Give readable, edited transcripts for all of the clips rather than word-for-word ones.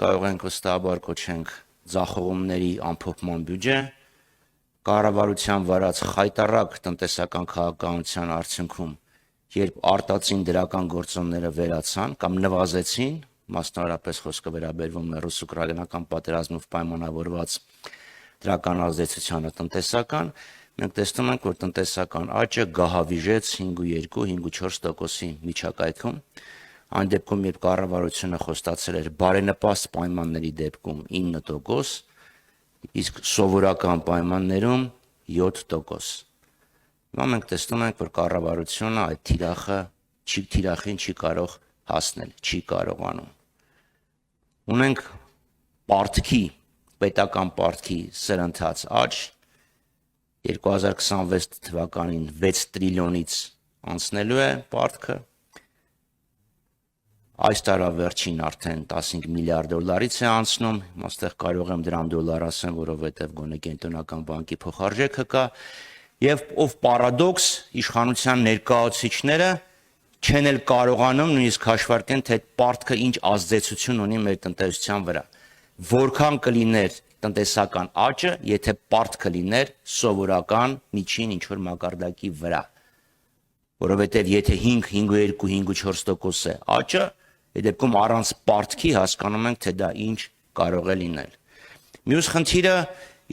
կարող ենք վստահաբար կոչենք ձախողումների ամփոփման բյուջե, կառավարության վարած խայտառակ տնտեսական քաղաքականության արդյունքում, երբ արտածին դրական գործոնները վերացան կամ նվազեցին, մասնավորապես խոսքը վերաբերվում է ռուս-ուկրաինական պատերազմով պայմանավորված դրական ազդեցությանը տնտեսական, մենք տեսնում ենք, որ տնտեսական աճը գահավիժեց 5.2-5.4%-ի միջակայքում, այն դեպքում, երբ կառավարությունը խոստացել էր բարենպաստ պայմանների դեպքում 9%, իսկ սովորական պայմաններում 7%։ Հիմա մենք տեսնում ենք, որ կառավարությունը այդ թիրախին չի կարող հասնել, չի կարողանում։ Ունենք պետական պարտքի սրընթաց աճ, 2026 թվականին 6 տրիլիոնից անցնելու է պարտքը, այս տարավերջին արդեն 15 միլիարդ դոլարից է անցնում, այստեղ կարող եմ դրամ դոլար ասեմ, որովհետև գոնե կենտրոնական բանկի փոխարժեքը կա, եւ ով պարադոքս իշխանության ներկայացուցիչները չեն էլ կարողանում նույնիսկ հաշվարկեն, թե պարտքը ինչ ազդեցություն ունի մեր տնտեսության վրա, որքան կլիներ տնտեսական աճը, եթե պարտքը լիներ սովորական միջին ինչ-որ մակարդակի վրա, որովհետև եթե 5.2-5.4% է աճը, այդ դեպքում առանց պարտքի հասկանում ենք, թե դա ինչ կարող է լինել։ Մյուս խնդիրը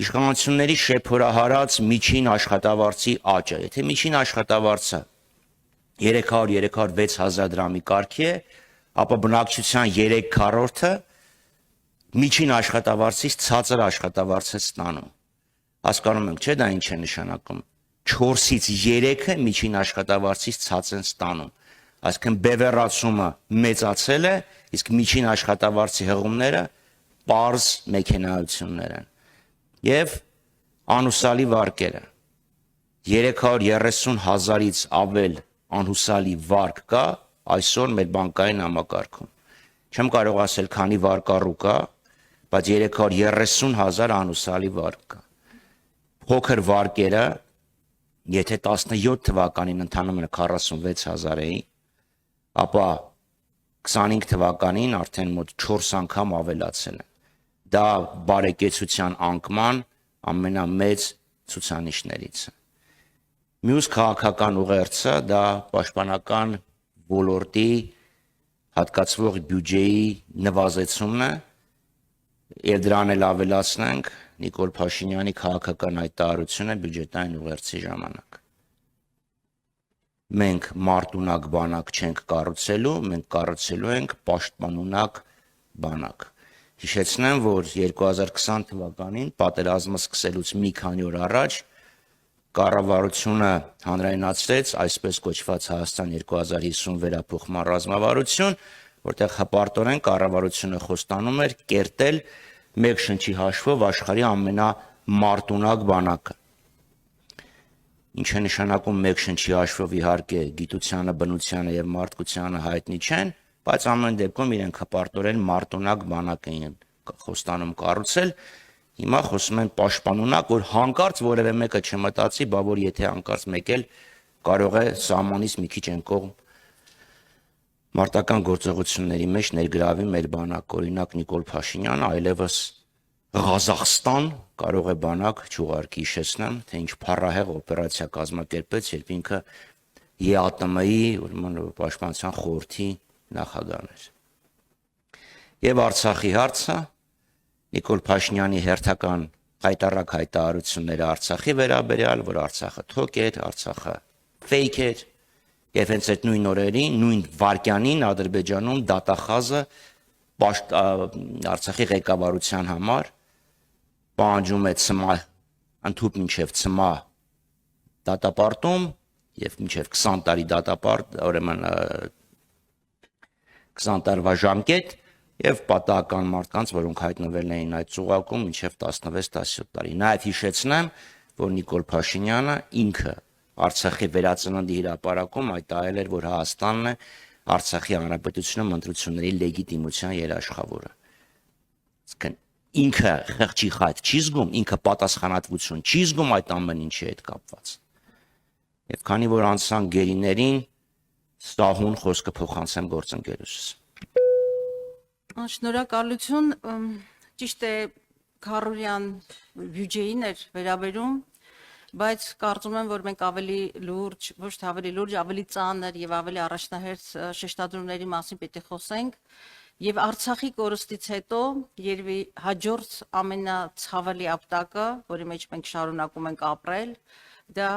իշխանությունների շեփորահարած միջին աշխատավարձի աճը, եթե միջին աշխատավարձը 300-306 հազար դրամի կարգի է, ապա բնակչության 3/4-ը միջին աշխատավարձից ցածր աշխատավարձ է ստանում։ Հասկանում ենք, չէ՞ դա ինչ է նշանակում։ 4-ից 3-ը միջին աշխատավարձից ցած են ստանում։ Այսինքն բևեռացումը մեծացել է, իսկ միջին աշխատավարձի հղումները պարզ մեքենայություններ են։ Եվ անհուսալի վարկերը 330 հազարից ավել անհուսալի վարկ կա այսօր մեր բանկային համակարգում։ Չեմ կարող ասել քանի վարկառու կա, բայց 330 հազար անհուսալի վարկ կա։ Փոքր վարկերը, եթե 17 թվականին ընդհանրապես 46 հազար էին, ապա 25 թվականին արդեն մոտ 4 անգամ ավելացել են։ Դա բարեկեցության անկման ամենամեծ ցուցանիշներից է։ Մյուս քաղաքական ուղերձը դա պաշտպանական ոլորտի հատկացվող բյուջեի նվազեցումն է, եւ դրան էլ ավելացնենք Նիկոլ Փաշինյանի քաղաքական հայտարարությունը բյուջետային ուղերձի ժամանակ։ Մենք մարտունակ բանակ չենք կառուցելու, մենք կառուցելու ենք պաշտպանունակ բանակ։ Հիշեցնեմ, որ 2020 թվականին պատերազմը սկսելուց մի քանի օր առաջ կառավարությունը հանրայնացրեց այսպես կոչված Հայաստան 2050 վերափոխման ռազմավարություն, որտեղ հպարտորեն կառավարությունը խոստանում էր կերտել մեկ շնչի հաշվով աշխարհի ամենամարտունակ բանակը։ Ինչ է նշանակում մեկ շնչի հաշվով, իհարկե գիտությանը, բնությանը եւ մարդկությանը հայտնի չեն, բայց ամեն դեպքում իրենք հպարտորեն մարտունակ բանակ էին խոստանում կառուցել։ Հիմա խոսում են պաշտպանունակ, որ հանկարծ որևէ մեկը չմտածի, բա որ եթե հանկարծ մեկ էլ կարող է սահմանից մի քիչ են կողմ մարտական գործողությունների մեջ ներգրավի մեր բանակ, օրինակ Նիկոլ Փաշինյանը այլևս Ղազախստան կարող է բանակ չուղարկի, հիշեցնեմ, թե ինչ փառահեղ օպերացիա կազմակերպեց, երբ ինքը ԵԱՏՄ-ի պաշտպանության խորհրդի նախագահն էր։ Եվ Արցախի հարցը Նիկոլ Փաշինյանի հերթական հայտարարակ հայտարարությունները Արցախի վերաբերյալ, որ Արցախը թոք էր, Արցախը ֆեյք էր, եւ հենց այդ նույն օրերին, նույն վարկյանին Ադրբեջանում դատախազը Արցախի ղեկավարության համար պահանջում է ընդհուպ մինչև ցմահ դատապարտում եւ մինչև 20 տարի դատապարտ, ուրեմն 20 տարվա ժամկետ եւ պատահական մարդկանց, որոնք հայտնվել էին այդ ծուղակում մինչև 16-17 տարի։ Նաեւ հիշեցնեմ, որ Նիկոլ Փաշինյանը ինքը Արցախի վերածննդի հրապարակում հայտարարել էր, որ Հայաստանն է Արցախի հանրապետությունում ընտրությունների լեգիտիմության երաշխավորը։ Այսինքն ինքը խղճի խայտ չի զգում, ինքը պատասխանատվություն չի զգում այդ ամեն ինչի հետ կապված։ Եվ քանի որ անցան գերիներին, ստահուն խոսքը փոխանցեմ գործընկերուս։ Շնորհակալություն, ճիշտ է, Քարորյան բյուջեին էր վերաբերում, բայց կարծում եմ, որ մենք ավելի լուրջ, ոչ թե ավելի լուրջ, ավելի ծանր եւ ավելի առաջնահերթ շեշտադրումների մասին պետք է խոսենք։ Եվ Արցախի կորստից հետո երևի հաջորդ ամենացավալի ապտակը, որի մեջ մենք շարունակում ենք ապրել, դա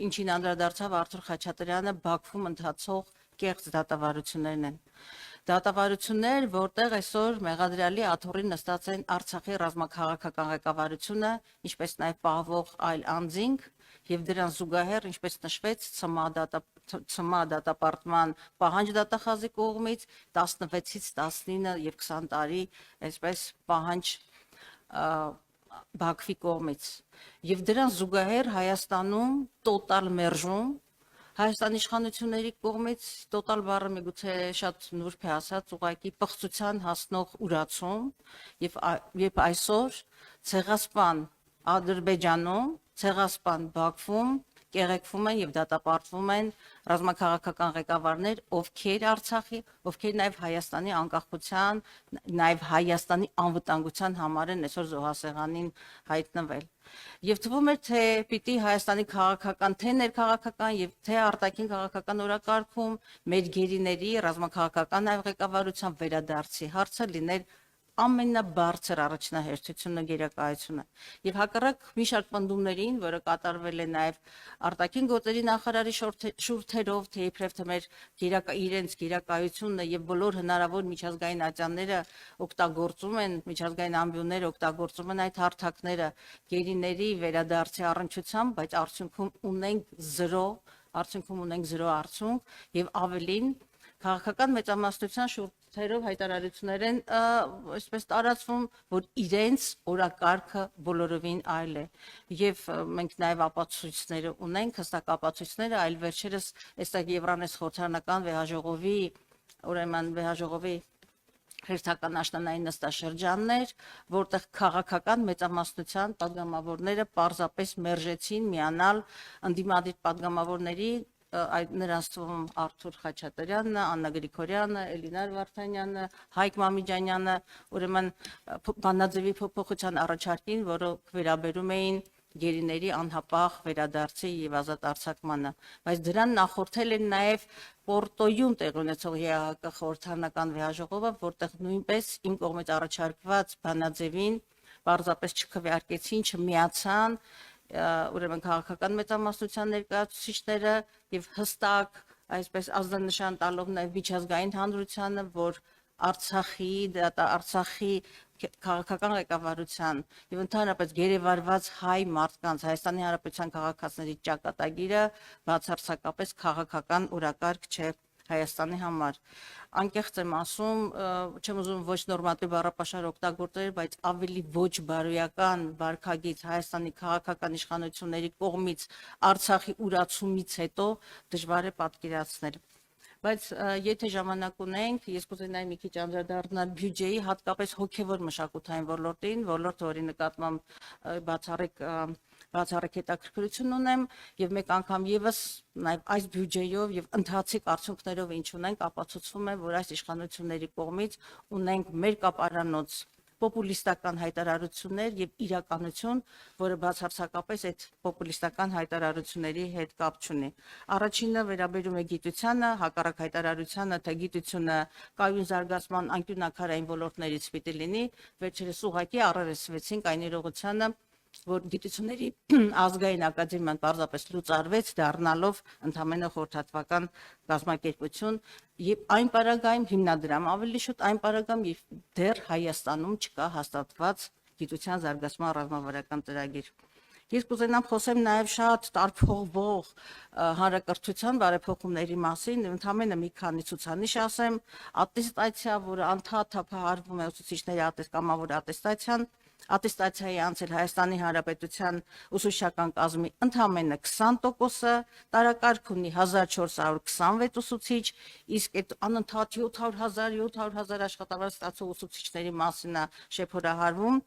ինչին անդրադարձավ Արթուր Խաչատրյանը, Բաքվում ընթացող կեղծ դատավարություններն են։ Դատավարություններ, որտեղ այսօր մեղադրյալի աթոռին նստած են Արցախի ռազմաքաղաքական ղեկավարությունը, ինչպես նաև պահվող այլ անձինք, եւ դրան զուգահեռ, ինչպես նշվեց, ՑՄԱ դատապարտման պահանջ դատախազի կողմից 16-ից 19 եւ 20 տարի, այսպես պահանջ Բաքվի կողմից։ Եվ դրան զուգահեռ Հայաստանում տոտալ մերժում Հայաստանի իշխանությունների կողմից տոտալ բառը միգուցե շատ նուրբ է ասած, ուղղակի պղծության հասնող ուրացում եւ այսօր ցեղասպան Ադրբեջանում, ցեղասպան Բաքվում կեղեքվում են եւ դատապարտվում են ռազմաքաղաքական ղեկավարներ, ովքեր Արցախի, ովքեր նաեւ Հայաստանի անկախության, նաեւ Հայաստանի անվտանգության համար են այսօր զոհասեղանին հայտնվել։ Եվ թվում է, թե պիտի Հայաստանի քաղաքական, թե ներքաղաքական եւ թե արտաքին քաղաքական օրակարգում մեր գերիների ռազմաքաղաքական նաեւ ղեկավարության վերադարձի հարցը լիներ ամենաբարձր առաջնահերթությունը գերակայությունը եւ հակառակ մի շարք պնդումներին, որը կատարվել է նաեւ արտաքին գործերի նախարարի շուրթերով, թե իբրև թե մեր իրենց գերակայությունը եւ բոլոր հնարավոր միջազգային ատյանները օգտագործում են, միջազգային ամբիոնները օգտագործում են այդ հարթակները գերիների վերադարձի առնչությամբ, բայց արդյունքում ունենք 0 արդյունք եւ ավելին քաղաքական մեծամասնության շուրթերով հայտարարություններ են այսպես տարածվում, որ իրենց օրակարգը բոլորովին այլ է եւ մենք նաեւ ապացույցները ունենք, հստակ ապացույցները, այլ վերջերս այստեղ Եվրանես խորհրդարանական վեհաժողովի, ուրեմն վեհաժողովի հերթական աշնանային նստաշրջաններ, որտեղ քաղաքական մեծամասնության падգամավորները պարզապես մերժեցին միանալ ընդդիմադիր падգամավորների նրանց թվում Արթուր Խաչատրյանը, Աննա Գրիգորյանը, Էլինար Վարդանյանը, Հայկ Մամիջանյանը, ուրեմն բանաձևի փոփոխության առաջարկին, որը վերաբերում էին գերիների անհապաղ վերադարձի եւ ազատ արձակմանը, բայց դրան նախորդել են նաեւ Պորտոյում տեղ ունեցող ԵԱՀԿ խորհրդարանական վեհաժողովը, որտեղ նույնպես իմ կողմից առաջարկված բանաձևին պարզապես չքվեարկեցին, չմիացան ուրեմն քաղաքական մեծամասնության ներկայացուցիչները եւ հստակ այսպես ազդանշան տալով նաեւ միջազգային հանրությանը, որ Արցախի քաղաքական ղեկավարության եւ ընդհանրապես գերեվարված հայ մարդկանց Հայաստանի Հանրապետության քաղաքացիների ճակատագիրը բացարձակապես քաղաքական օրակարգ չէ Հայաստանի համար։ Անկեղծ եմ ասում, չեմ ուզում ոչ նորմատիվ բառապաշար օգտագործել, բայց ավելի ոչ բարոյական վարքագիծ Հայաստանի քաղաքական իշխանությունների կողմից Արցախի ուրացումից հետո դժվար է պատկերացնել։ Բայց եթե ժամանակ ունենք, ես կուզենայի մի քիչ անդրադառնալ բյուջեի, հատկապես հոգևոր մշակութային ոլորտին, ոլորտը, որի նկատմամբ բացառիկ հետաքրքրություն ունեմ եւ մեկ անգամ եւս նաեւ այս բյուջեով եւ ընթացիկ արդյունքներով ինչ ունենք, ապացուցվում է, որ այս իշխանությունների կողմից ունենք մեր կապարանոց պոպուլիստական հայտարարություններ եւ իրականություն, որը բացարձակապես այդ պոպուլիստական հայտարարությունների հետ կապ չունի։ Առաջինը վերաբերում է գիտությանը, հակառակ հայտարարությանը, թե գիտությունը կայուն զարգացման անկյունակարային ոլորտներից պիտի լինի, վերջերս ուղղակի առերեսվեցինք այն իրողությանը, որ գիտությունների ազգային ակադեմիան պարզապես լուծարվեց, դառնալով ընդամենը խորհրդատվական կազմակերպություն եւ այն պարագայում հիմնադրամ, ավելի շուտ այն պարագայում եւ դեռ Հայաստանում չկա հաստատված գիտության զարգացման ռազմավարական ծրագիր։ Ես կուզենամ խոսեմ նաեւ շատ տարփողվող հանրակրթության բարեփոխումների մասին, ընդամենը մի քանի ցուցանիշ ասեմ, ատեստացիա, որը անդադար թափահարվում է ուսուցիչների կամավոր ատեստացիան, ատեստացիայի անցել Հայաստանի Հանրապետության ուսուցչական կազմի ընդամենը 20%-ը, տարակարգ ունի 1426 ուսուցիչ, իսկ այդ անընդհատ 700,000 աշխատավարձ ստացող ուսուցիչների մասին է շեփորահարվում,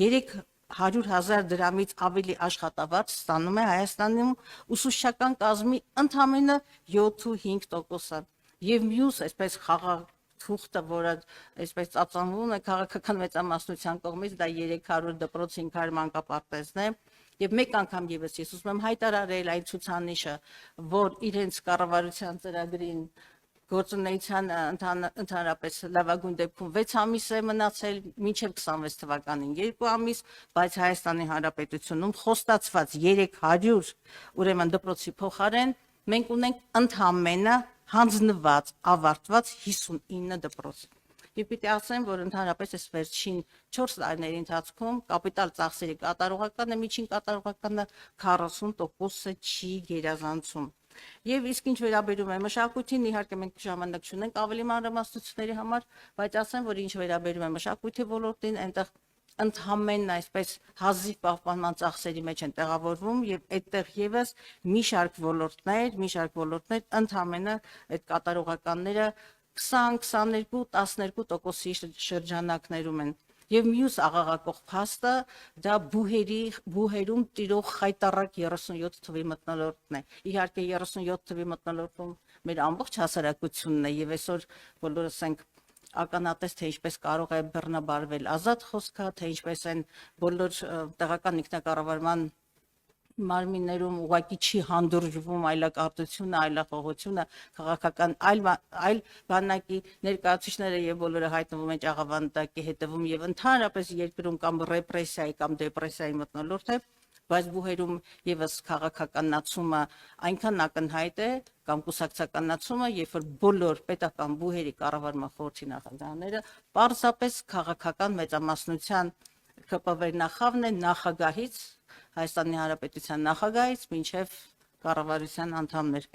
300,000 դրամից ավելի աշխատավարձ ստանում է Հայաստանում ուսուցչական կազմի ընդամենը 7-5%-ը, եւ մյուս այսպես թուղթը, որը այսպես ծածանվում է քաղաքական մեծամասնության կողմից, դա 300 դպրոց 500 մանկապարտեզն է։ Եվ մեկ անգամ եւս ես ուզում եմ հայտարարել այն ցուցանիշը, որ իրենց կառավարության ծրագրին գործունեության ընդհանրապես լավագույն դեպքում 6 ամիս է մնացել, մինչև 26 թվականին 2 ամիս, բայց Հայաստանի Հանրապետությունում խոստացված 300 ուրեմն դպրոցի փոխարեն մենք ունենք ընդամենը հանձնված, ավարտված 59 դպրոց։ Եվ պիտի ասեմ, որ ընդհանրապես այս վերջին 4 տարիների ընթացքում կապիտալ ծախսերի կատարողականը, միջին կատարողականը 40%-ը չի գերազանցում։ Եվ իսկ ինչ վերաբերում է մշակույթին, իհարկե մենք ժամանակ չունենք ավելի մանրամասնությունների համար, բայց ասեմ, որ ինչ վերաբերում է մշակույթի ոլորտին, այնտեղ ընդհանրապես այսպես հազիվ պահպանման ծախսերի մեջ են տեղավորվում եւ այդտեղ եւս մի շարք ոլորտներ ընդհանրապես այդ կատարողականները 20-22-12%-ի շրջանակներում են։ Եվ մյուս աղաղակող փաստը դա բուհերում տիրող խայտառակ 37 թվի մթնոլորտն է։ Իհարկե 37 թվի մթնոլորտում մեր ամբողջ հասարակությունն է եւ այսօր բոլորս ենք ականատես, թե ինչպես կարող է բռնաբարվել ազատ խոսքը, թե ինչպես են բոլոր տեղական ինքնակառավարման մարմիններում ուղղակի չի հանդուրժվում այլակարտությունը, այլախոհությունը, քաղաքական այլ բանակի ներկայացուցիչները եւ բոլորը հայտնվում են աղավանդակի հետևում եւ ընդհանրապես երկրում կամ ռեպրեսիայի կամ դեպրեսիայի մթնոլորտ է, բայց բուհերում եւս քաղաքականացումը այնքան ակնհայտ է կամ կուսակցականացումը, երբ որ բոլոր պետական բուհերի կառավարման խորհրդի նախագահները պարզապես քաղաքական մեծամասնության ԿՊՎ նախավն է նախագահից Հայաստանի Հանրապետության նախագահից մինչև կառավարության անդամներ։